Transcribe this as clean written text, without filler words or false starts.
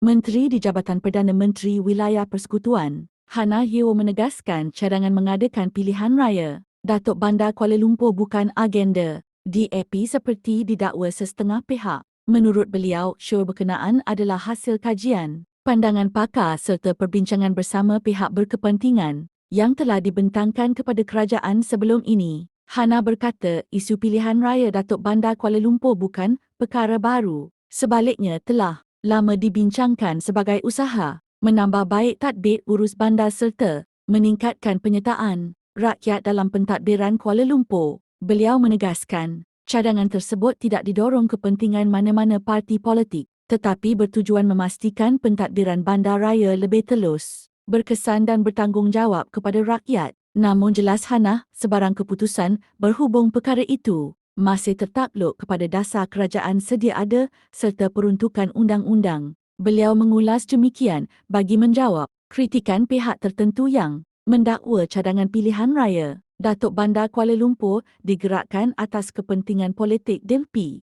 Menteri di Jabatan Perdana Menteri Wilayah Persekutuan, Hannah Yeoh menegaskan cadangan mengadakan pilihan raya Datuk Bandar Kuala Lumpur bukan agenda DAP seperti didakwa sesetengah pihak. Menurut beliau, syur berkenaan adalah hasil kajian, pandangan pakar serta perbincangan bersama pihak berkepentingan yang telah dibentangkan kepada kerajaan sebelum ini. Hannah berkata isu pilihan raya Datuk Bandar Kuala Lumpur bukan perkara baru. Sebaliknya telah lama dibincangkan sebagai usaha menambah baik tadbir urus bandar serta meningkatkan penyertaan rakyat dalam pentadbiran Kuala Lumpur. Beliau menegaskan, cadangan tersebut tidak didorong kepentingan mana-mana parti politik, tetapi bertujuan memastikan pentadbiran bandar raya lebih telus, berkesan dan bertanggungjawab kepada rakyat. Namun jelas Hannah, sebarang keputusan berhubung perkara itu masih tertakluk kepada dasar kerajaan sedia ada serta peruntukan undang-undang. Beliau mengulas demikian bagi menjawab kritikan pihak tertentu yang mendakwa cadangan pilihan raya Datuk Bandar Kuala Lumpur digerakkan atas kepentingan politik DAP.